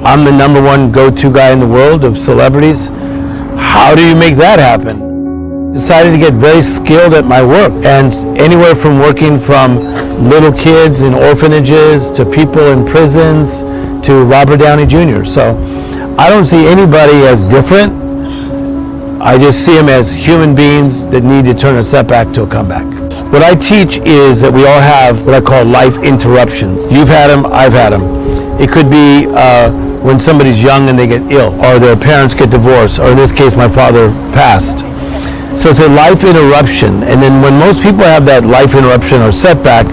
I'm the number one go-to guy in the world of celebrities. How do you make that happen? Decided to get very skilled at my work, and anywhere from working from little kids in orphanages to people in prisons to Robert Downey Jr. So I don't see anybody as different. I just see them as human beings that need to turn a setback to a comeback. What I teach is that we all have what I call life interruptions. You've had them, I've had them. It could be when somebody's young and they get ill, or their parents get divorced, or in this case my father passed. So it's a life interruption, and then when most people have that life interruption or setback,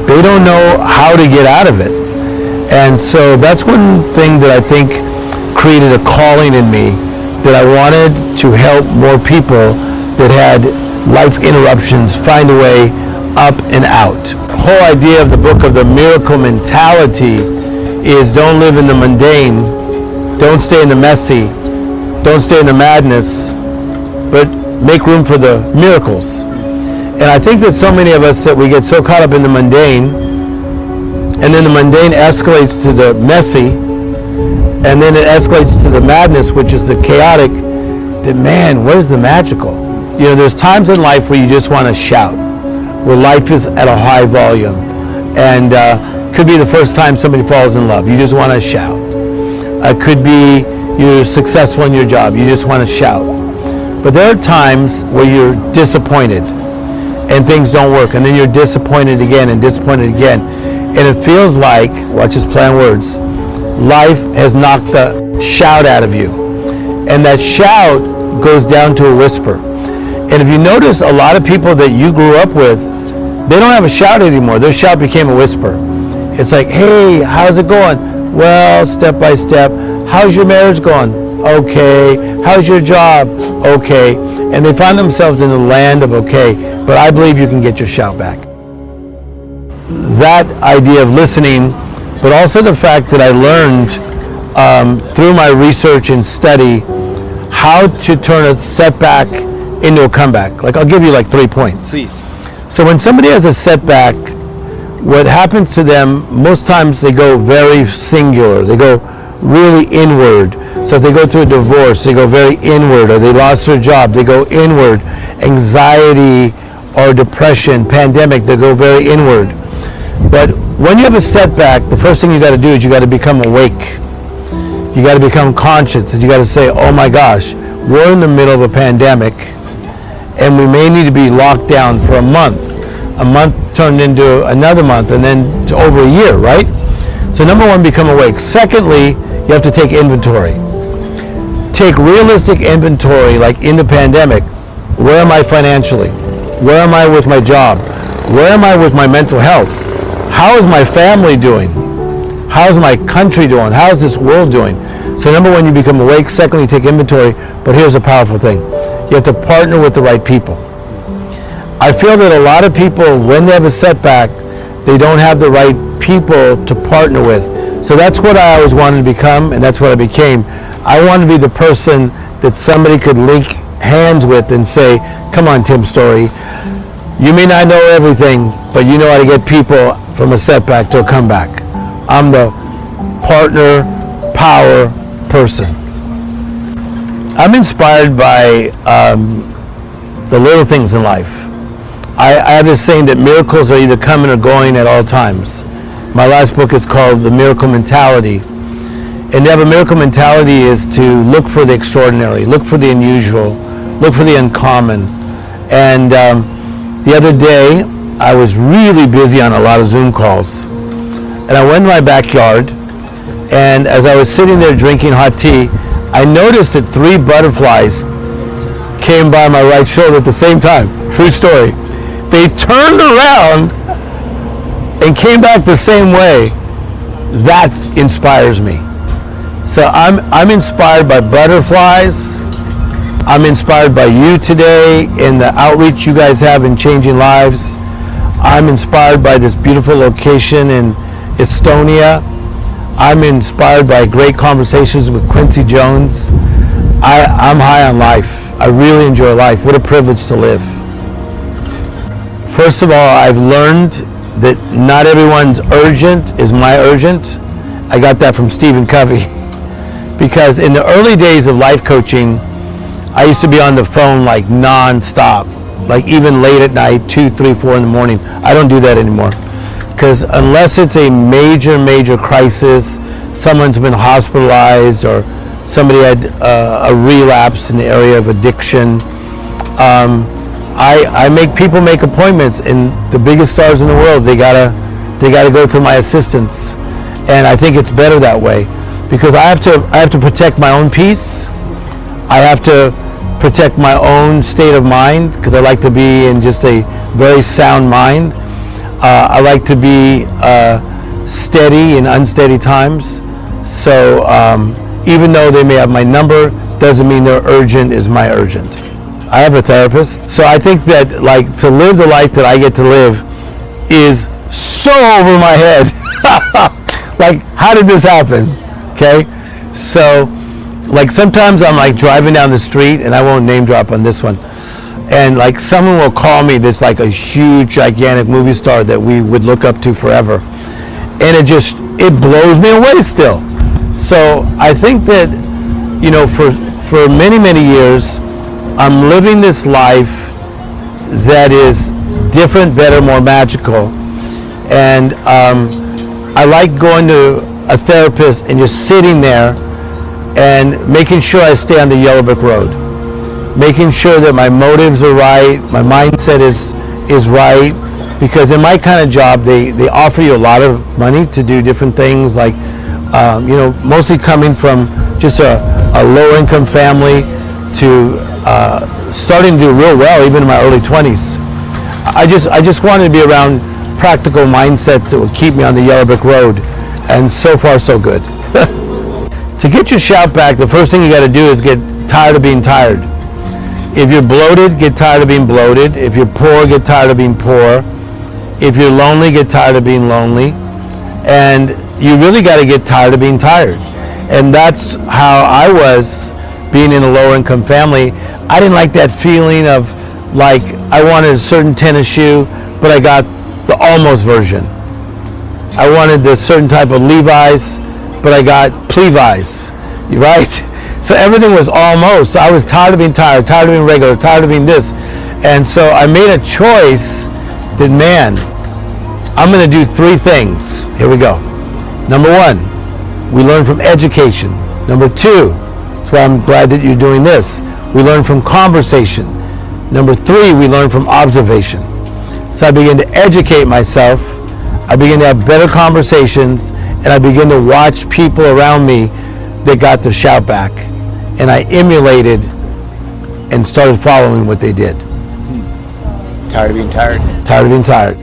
they don't know how to get out of it. And so that's one thing that I think created a calling in me, that I wanted to help more people that had life interruptions find a way up and out. The whole idea of the book of the miracle mentality is don't live in the mundane, don't stay in the messy, don't stay in the madness, but make room for the miracles. And I think that so many of us that we get so caught up in the mundane, and then the mundane escalates to the messy, and then it escalates to the madness, which is the chaotic, that man, where's the magical? You know, there's times in life where you just want to shout, where life is at a high volume, and could be the first time somebody falls in love. You just want to shout. It could be you're successful in your job. You just want to shout. But there are times where you're disappointed and things don't work, and then you're disappointed again and disappointed again. And it feels like, watch this play on words, life has knocked the shout out of you. And that shout goes down to a whisper. And if you notice, a lot of people that you grew up with, they don't have a shout anymore. Their shout became a whisper. It's like, hey, how's it going? Well, step by step. How's your marriage going? Okay. How's your job? Okay. And they find themselves in the land of okay. But I believe you can get your shout back. That idea of listening, but also the fact that I learned through my research and study how to turn a setback into a comeback. Like, I'll give you like 3 points. Please. So when somebody has a setback, what happens to them, most times they go very singular. They go really inward. So if they go through a divorce, they go very inward, or they lost their job, they go inward. Anxiety or depression, pandemic, they go very inward. But when you have a setback, the first thing you got to do is you got to become awake. You got to become conscious, and you got to say, oh my gosh, we're in the middle of a pandemic, and we may need to be locked down for a month. A month turned into another month, and then to over a year, right? So number one, become awake. Secondly, you have to take inventory. Take realistic inventory, like in the pandemic. Where am I financially? Where am I with my job? Where am I with my mental health? How is my family doing? How's my country doing? How's this world doing? So number one, you become awake. Secondly, you take inventory. But here's a powerful thing. You have to partner with the right people. I feel that a lot of people, when they have a setback, they don't have the right people to partner with. So that's what I always wanted to become, and that's what I became. I wanted to be the person that somebody could link hands with and say, come on, Tim Storey, you may not know everything, but you know how to get people from a setback to a comeback. I'm the partner, power person. I'm inspired by the little things in life. I have this saying that miracles are either coming or going at all times. My last book is called The Miracle Mentality. And to have a miracle mentality is to look for the extraordinary, look for the unusual, look for the uncommon. And the other day, I was really busy on a lot of Zoom calls. And I went in my backyard, and as I was sitting there drinking hot tea, I noticed that 3 butterflies came by my right shoulder at the same time. True story. They turned around and came back the same way. That inspires me. So I'm inspired by butterflies. I'm inspired by you today and the outreach you guys have in changing lives. I'm inspired by this beautiful location in Estonia. I'm inspired by great conversations with Quincy Jones. I'm high on life. I really enjoy life. What a privilege to live. First of all, I've learned that not everyone's urgent is my urgent. I got that from Stephen Covey. Because in the early days of life coaching, I used to be on the phone like non-stop, like even late at night, 2, 3, 4 in the morning. I don't do that anymore. Because unless it's a major crisis, someone's been hospitalized or somebody had a relapse in the area of addiction, I make people make appointments, and the biggest stars in the world, they gotta go through my assistance, and I think it's better that way because I have to protect my own peace. I have to protect my own state of mind because I like to be in just a very sound mind. I like to be steady in unsteady times. So even though they may have my number, doesn't mean their urgent is my urgent. I have a therapist. So I think that like to live the life that I get to live is so over my head. Like, how did this happen? Okay. So like sometimes I'm like driving down the street, and I won't name drop on this one, and like someone will call me this like a huge gigantic movie star that we would look up to forever, and it blows me away still. So I think that, you know, for many years I'm living this life that is different, better, more magical, and I like going to a therapist and just sitting there and making sure I stay on the yellow brick road, making sure that my motives are right, my mindset is right, because in my kind of job, they offer you a lot of money to do different things, like, you know, mostly coming from just a low-income family to starting to do real well, even in my early 20s. I just wanted to be around practical mindsets that would keep me on the yellow brick road, and so far, so good. To get your shout back, the first thing you got to do is get tired of being tired. If you're bloated, get tired of being bloated. If you're poor, get tired of being poor. If you're lonely, get tired of being lonely. And you really got to get tired of being tired. And that's how I was being in a lower income family. I didn't like that feeling of like I wanted a certain tennis shoe, but I got the almost version. I wanted this certain type of Levi's, but I got Plevi's, right? So everything was almost. I was tired of being tired, tired of being regular, tired of being this. And so I made a choice that, man, I'm gonna do 3 things. Here we go. Number 1, we learn from education. Number 2, that's why I'm glad that you're doing this. We learn from conversation. Number 3, we learn from observation. So I began to educate myself. I began to have better conversations, and I began to watch people around me that got their shout back, and I emulated and started following what they did. Tired of being tired. Tired of being tired.